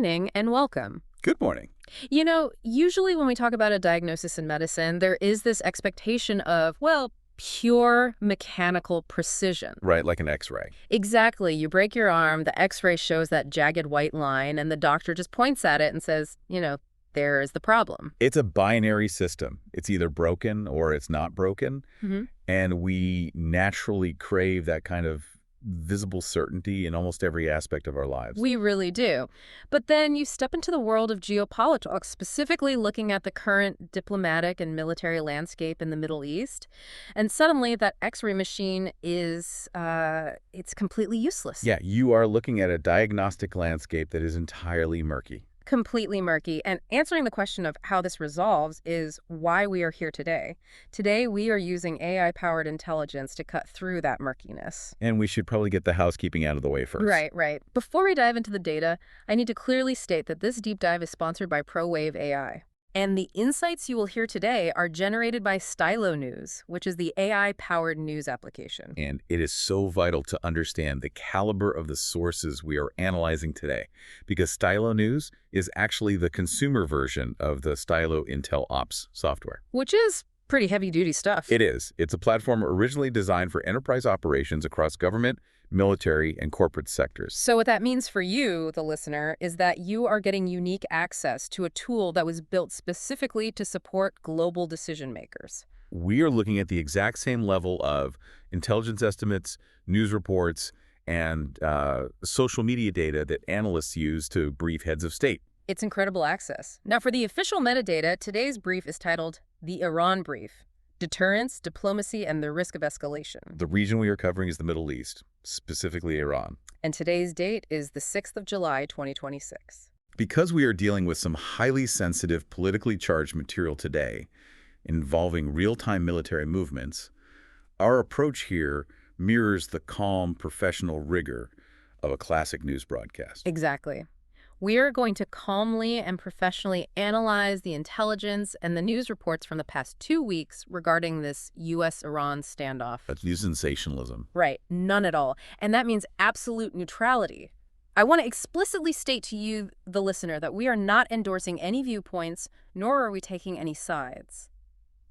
morning and welcome. Good morning. Usually when we talk about a diagnosis in medicine, there is this expectation of, well, pure mechanical precision. Right, like an X-ray. Exactly. You break your arm, the X-ray shows that jagged white line, and the doctor just points at it and says, there is the problem. It's a binary system. It's either broken or it's not broken. hmm And we naturally crave that kind of visible certainty in almost every aspect of our lives. We really do. But then you step into the world of geopolitics, specifically looking at the current diplomatic and military landscape in the Middle East, and suddenly that X-ray machine is, it's completely useless. Yeah, you are looking at a diagnostic landscape that is entirely murky. Completely murky. And answering the question of how this resolves is why we are here today. Today, we are using AI-powered intelligence to cut through that murkiness. And we should probably get the housekeeping out of the way first. Right. Before we dive into the data, I need to clearly state that this deep dive is sponsored by ProWave AI. And the insights you will hear today are generated by Stylo News, which is the AI-powered news application. And it is so vital to understand the caliber of the sources we are analyzing today, because Stylo News is actually the consumer version of the Stylo Intel Ops software. Which is pretty heavy-duty stuff. It is. It's a platform originally designed for enterprise operations across government, military, and corporate sectors. So what that means for you, the listener, is that you are getting unique access to a tool that was built specifically to support global decision makers. We are looking at the exact same level of intelligence estimates, news reports, and social media data that analysts use to brief heads of state. It's incredible access. Now, for the official metadata, today's brief is titled The Iran Brief: Deterrence, Diplomacy, and the Risk of Escalation. The region we are covering is the Middle East, specifically Iran. And today's date is the 6th of July, 2026. Because we are dealing with some highly sensitive, politically charged material today involving real-time military movements, our approach here mirrors the calm, professional rigor of a classic news broadcast. Exactly. We are going to calmly and professionally analyze the intelligence and the news reports from the past 2 weeks regarding this U.S.-Iran standoff. That's new sensationalism. Right, none at all. And that means absolute neutrality. I want to explicitly state to you, the listener, that we are not endorsing any viewpoints, nor are we taking any sides.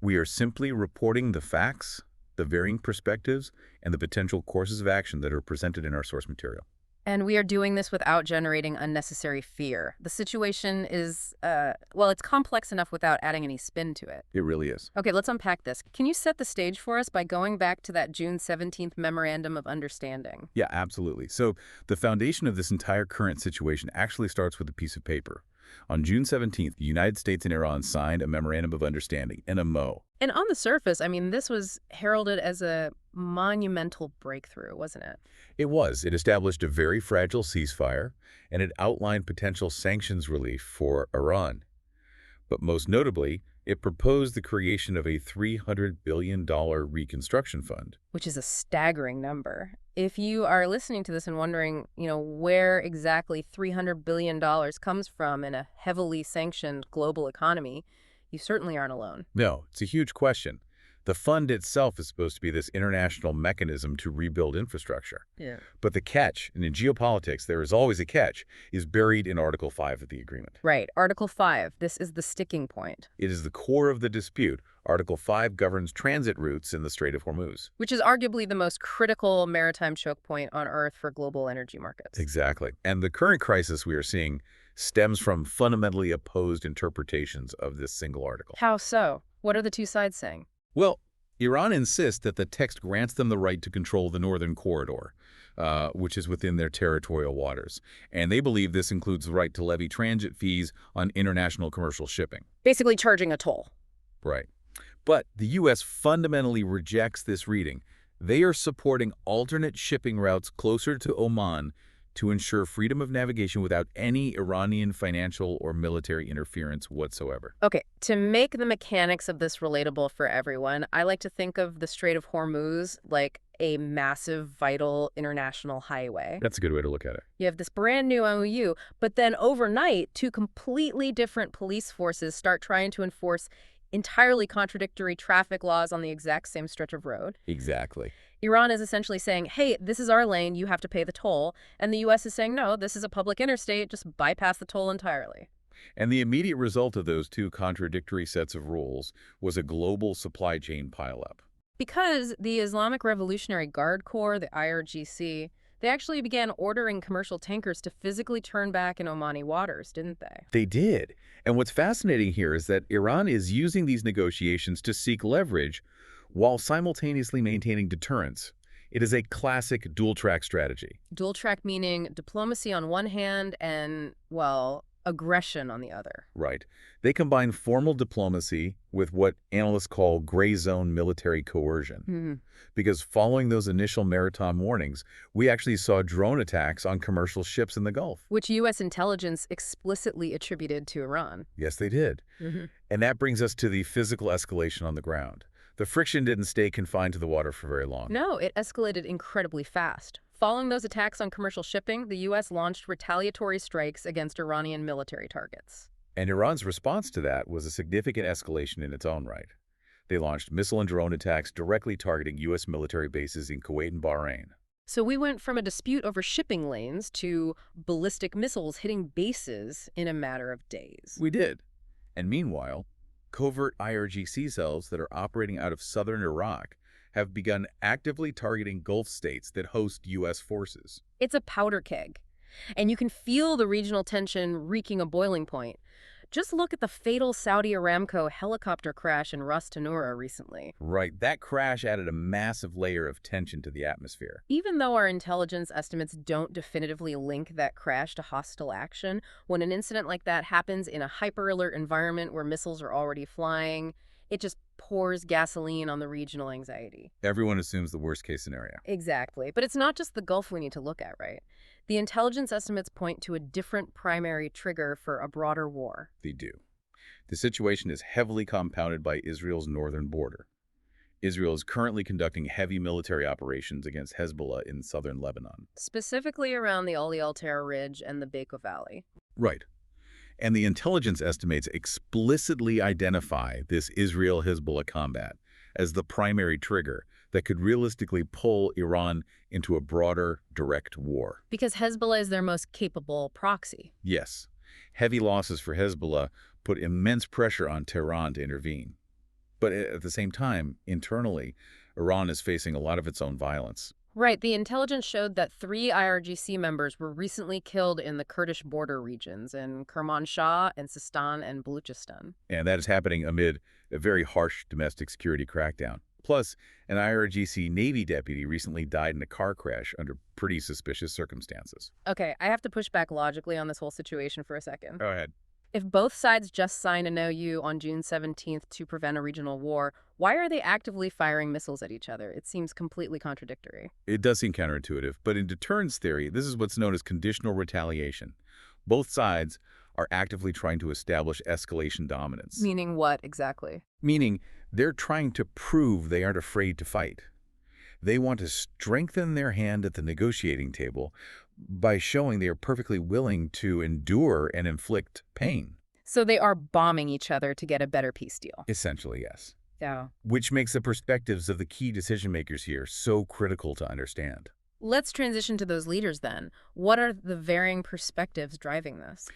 We are simply reporting the facts, the varying perspectives, and the potential courses of action that are presented in our source material. And we are doing this without generating unnecessary fear. The situation is, it's complex enough without adding any spin to it. It really is. Okay, let's unpack this. Can you set the stage for us by going back to that June 17th Memorandum of Understanding? Yeah, absolutely. So the foundation of this entire current situation actually starts with a piece of paper. On June 17th, the United States and Iran signed a Memorandum of Understanding, an MO. And on the surface, this was heralded as a monumental breakthrough, wasn't it? It was. It established a very fragile ceasefire, and it outlined potential sanctions relief for Iran. But most notably, it proposed the creation of a $300 billion reconstruction fund. Which is a staggering number. If you are listening to this and wondering, where exactly $300 billion comes from in a heavily sanctioned global economy, you certainly aren't alone. No, it's a huge question. The fund itself is supposed to be this international mechanism to rebuild infrastructure. Yeah. But the catch, and in geopolitics there is always a catch, is buried in Article 5 of the agreement. Right. Article 5. This is the sticking point. It is the core of the dispute. Article 5 governs transit routes in the Strait of Hormuz. Which is arguably the most critical maritime choke point on Earth for global energy markets. Exactly. And the current crisis we are seeing stems from fundamentally opposed interpretations of this single article. How so? What are the two sides saying? Well, Iran insists that the text grants them the right to control the northern corridor, which is within their territorial waters. And they believe this includes the right to levy transit fees on international commercial shipping. Basically charging a toll. Right. But the U.S. fundamentally rejects this reading. They are supporting alternate shipping routes closer to Oman to ensure freedom of navigation without any Iranian financial or military interference whatsoever. Okay, to make the mechanics of this relatable for everyone, I like to think of the Strait of Hormuz like a massive, vital international highway. That's a good way to look at it. You have this brand new MOU, but then overnight, two completely different police forces start trying to enforce entirely contradictory traffic laws on the exact same stretch of road. Exactly. Iran is essentially saying, hey, this is our lane, you have to pay the toll. And the U.S. is saying, no, this is a public interstate, just bypass the toll entirely. And the immediate result of those two contradictory sets of rules was a global supply chain pileup. Because the Islamic Revolutionary Guard Corps, the IRGC, they actually began ordering commercial tankers to physically turn back in Omani waters, didn't they? They did. And what's fascinating here is that Iran is using these negotiations to seek leverage while simultaneously maintaining deterrence. It is a classic dual-track strategy. Dual track meaning diplomacy on one hand and, well, aggression on the other. Right. They combine formal diplomacy with what analysts call gray zone military coercion. Hmm. Because following those initial maritime warnings, we actually saw drone attacks on commercial ships in the Gulf. Which U.S. intelligence explicitly attributed to Iran. Yes, they did. Hmm. And that brings us to the physical escalation on the ground. The friction didn't stay confined to the water for very long. No, it escalated incredibly fast. Following those attacks on commercial shipping, the U.S. launched retaliatory strikes against Iranian military targets. And Iran's response to that was a significant escalation in its own right. They launched missile and drone attacks directly targeting U.S. military bases in Kuwait and Bahrain. So we went from a dispute over shipping lanes to ballistic missiles hitting bases in a matter of days. We did. And meanwhile, covert IRGC cells that are operating out of southern Iraq have begun actively targeting Gulf states that host U.S. forces. It's a powder keg, and you can feel the regional tension reaching a boiling point. Just look at the fatal Saudi Aramco helicopter crash in Ras Tanura recently. Right, that crash added a massive layer of tension to the atmosphere. Even though our intelligence estimates don't definitively link that crash to hostile action, when an incident like that happens in a hyper-alert environment where missiles are already flying, it just pours gasoline on the regional anxiety. Everyone assumes the worst-case scenario. Exactly. But it's not just the Gulf we need to look at, right? The intelligence estimates point to a different primary trigger for a broader war. They do. The situation is heavily compounded by Israel's northern border. Israel is currently conducting heavy military operations against Hezbollah in southern Lebanon. Specifically around the Ali al-Terra Ridge and the Bekaa Valley. Right. And the intelligence estimates explicitly identify this Israel-Hezbollah combat as the primary trigger that could realistically pull Iran into a broader, direct war. Because Hezbollah is their most capable proxy. Yes. Heavy losses for Hezbollah put immense pressure on Tehran to intervene. But at the same time, internally, Iran is facing a lot of its own violence. Right. The intelligence showed that 3 IRGC members were recently killed in the Kurdish border regions in Kermanshah and Sistan and Baluchistan. And that is happening amid a very harsh domestic security crackdown. Plus, an IRGC Navy deputy recently died in a car crash under pretty suspicious circumstances. Okay, I have to push back logically on this whole situation for a second. Go ahead. If both sides just signed an OU on June 17th to prevent a regional war, why are they actively firing missiles at each other? It seems completely contradictory. It does seem counterintuitive, but in deterrence theory, this is what's known as conditional retaliation. Both sides are actively trying to establish escalation dominance. Meaning what exactly? Meaning they're trying to prove they aren't afraid to fight. They want to strengthen their hand at the negotiating table by showing they are perfectly willing to endure and inflict pain. So they are bombing each other to get a better peace deal. Essentially, yes. Yeah. Which makes the perspectives of the key decision makers here so critical to understand. Let's transition to those leaders then. What are the varying perspectives driving this?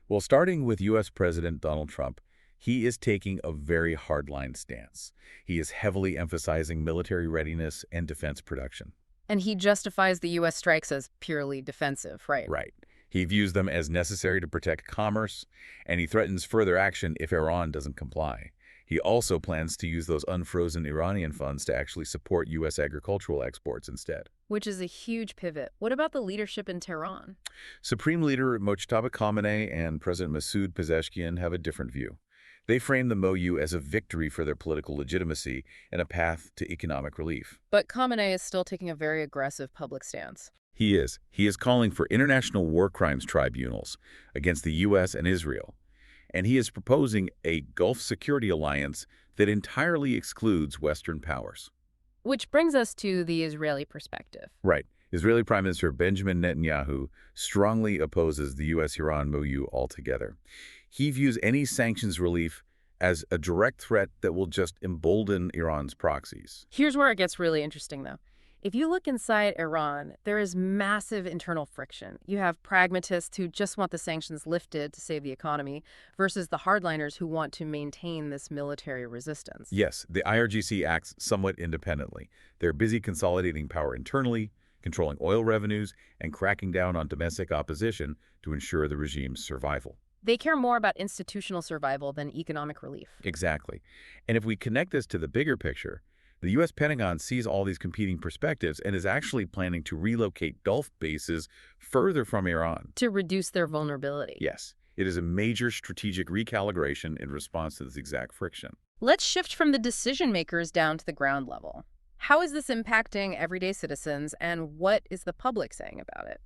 Well, starting with U.S. President Donald Trump, he is taking a very hardline stance. He is heavily emphasizing military readiness and defense production. And he justifies the U.S. strikes as purely defensive, right? Right. He views them as necessary to protect commerce, and he threatens further action if Iran doesn't comply. He also plans to use those unfrozen Iranian funds to actually support U.S. agricultural exports instead. Which is a huge pivot. What about the leadership in Tehran? Supreme Leader Mojtaba Khamenei and President Masoud Pezeshkian have a different view. They frame the MOU as a victory for their political legitimacy and a path to economic relief. But Khamenei is still taking a very aggressive public stance. He is. He is calling for international war crimes tribunals against the U.S. and Israel. And he is proposing a Gulf security alliance that entirely excludes Western powers. Which brings us to the Israeli perspective. Right. Israeli Prime Minister Benjamin Netanyahu strongly opposes the U.S.-Iran MOU altogether. He views any sanctions relief as a direct threat that will just embolden Iran's proxies. Here's where it gets really interesting, though. If you look inside Iran, there is massive internal friction. You have pragmatists who just want the sanctions lifted to save the economy versus the hardliners who want to maintain this military resistance. Yes, the IRGC acts somewhat independently. They're busy consolidating power internally, controlling oil revenues, and cracking down on domestic opposition to ensure the regime's survival. They care more about institutional survival than economic relief. Exactly. And if we connect this to the bigger picture, the U.S. Pentagon sees all these competing perspectives and is actually planning to relocate Gulf bases further from Iran. To reduce their vulnerability. Yes, it is a major strategic recalibration in response to this exact friction. Let's shift from the decision makers down to the ground level. How is this impacting everyday citizens, and what is the public saying about it?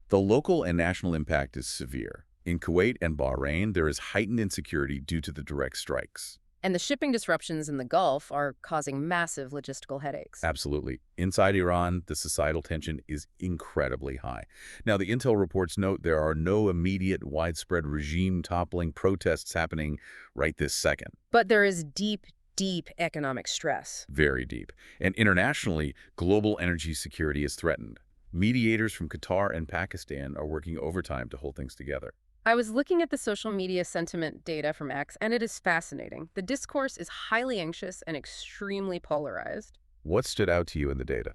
The local and national impact is severe. In Kuwait and Bahrain, there is heightened insecurity due to the direct strikes. And the shipping disruptions in the Gulf are causing massive logistical headaches. Absolutely. Inside Iran, the societal tension is incredibly high. Now, the intel reports note there are no immediate widespread regime-toppling protests happening right this second. But there is deep, deep economic stress. Very deep. And internationally, global energy security is threatened. Mediators from Qatar and Pakistan are working overtime to hold things together. I was looking at the social media sentiment data from X, and it is fascinating. The discourse is highly anxious and extremely polarized. What stood out to you in the data?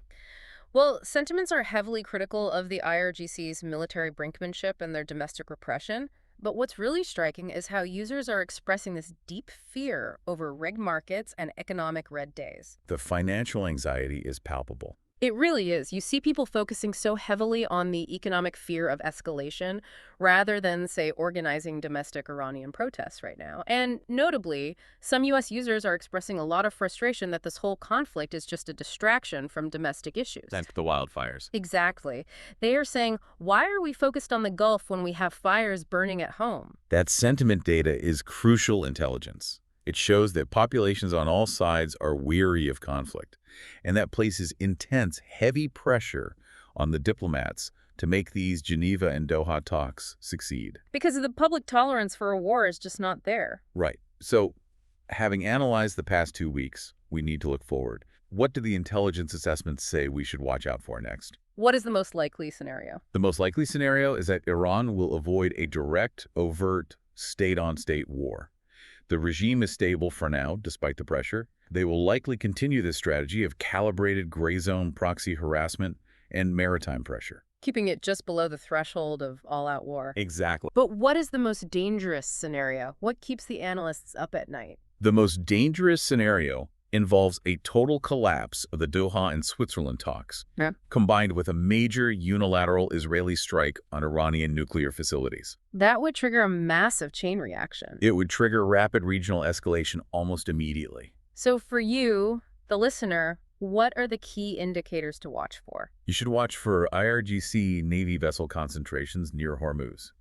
Well, sentiments are heavily critical of the IRGC's military brinkmanship and their domestic repression. But what's really striking is how users are expressing this deep fear over rig markets and economic red days. The financial anxiety is palpable. It really is. You see people focusing so heavily on the economic fear of escalation rather than, say, organizing domestic Iranian protests right now. And notably, some U.S. users are expressing a lot of frustration that this whole conflict is just a distraction from domestic issues. That's the wildfires. Exactly. They are saying, why are we focused on the Gulf when we have fires burning at home? That sentiment data is crucial intelligence. It shows that populations on all sides are weary of conflict, and that places intense, heavy pressure on the diplomats to make these Geneva and Doha talks succeed. Because the public tolerance for a war is just not there. Right. So, having analyzed the past 2 weeks, we need to look forward. What do the intelligence assessments say we should watch out for next? What is the most likely scenario? The most likely scenario is that Iran will avoid a direct, overt, state-on-state war. The regime is stable for now, despite the pressure. They will likely continue this strategy of calibrated gray zone proxy harassment and maritime pressure. Keeping it just below the threshold of all-out war. Exactly. But what is the most dangerous scenario? What keeps the analysts up at night? The most dangerous scenario involves a total collapse of the Doha and Switzerland talks, combined with a major unilateral Israeli strike on Iranian nuclear facilities. That would trigger a massive chain reaction. It would trigger rapid regional escalation almost immediately. So for you, the listener, what are the key indicators to watch for? You should watch for IRGC Navy vessel concentrations near Hormuz.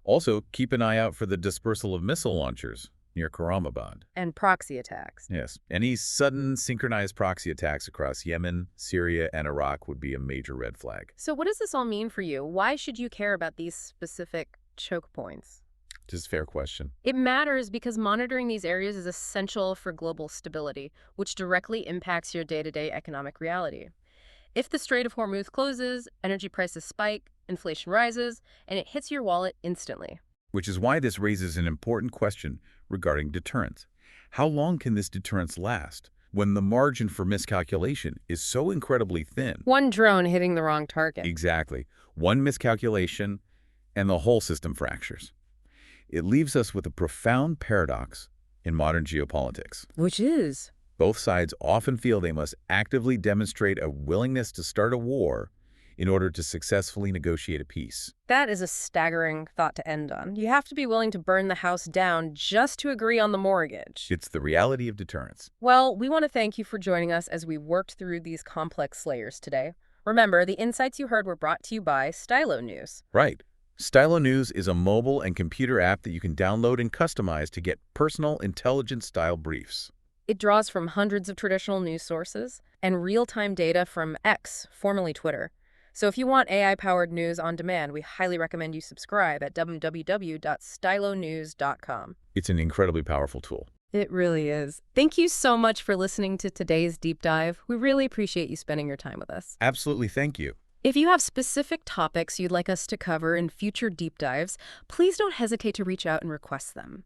Also, keep an eye out for the dispersal of missile launchers near Karamabad. And proxy attacks. Yes. Any sudden synchronized proxy attacks across Yemen, Syria, and Iraq would be a major red flag. So what does this all mean for you? Why should you care about these specific choke points? Just a fair question. It matters because monitoring these areas is essential for global stability, which directly impacts your day-to-day economic reality. If the Strait of Hormuz closes, energy prices spike, inflation rises, and it hits your wallet instantly. Which is why this raises an important question regarding deterrence. How long can this deterrence last when the margin for miscalculation is so incredibly thin? One drone hitting the wrong target. Exactly. One miscalculation and the whole system fractures. It leaves us with a profound paradox in modern geopolitics. Which is? Both sides often feel they must actively demonstrate a willingness to start a war in order to successfully negotiate a peace. That is a staggering thought to end on. You have to be willing to burn the house down just to agree on the mortgage. It's the reality of deterrence. Well, we want to thank you for joining us as we worked through these complex layers today. Remember, the insights you heard were brought to you by Stylo News. Right. Stylo News is a mobile and computer app that you can download and customize to get personal, intelligent-style briefs. It draws from hundreds of traditional news sources and real-time data from X, formerly Twitter. So if you want AI-powered news on demand, we highly recommend you subscribe at www.stylonews.com. It's an incredibly powerful tool. It really is. Thank you so much for listening to today's deep dive. We really appreciate you spending your time with us. Absolutely, thank you. If you have specific topics you'd like us to cover in future deep dives, please don't hesitate to reach out and request them.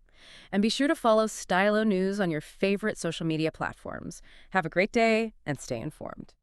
And be sure to follow Stylo News on your favorite social media platforms. Have a great day and stay informed.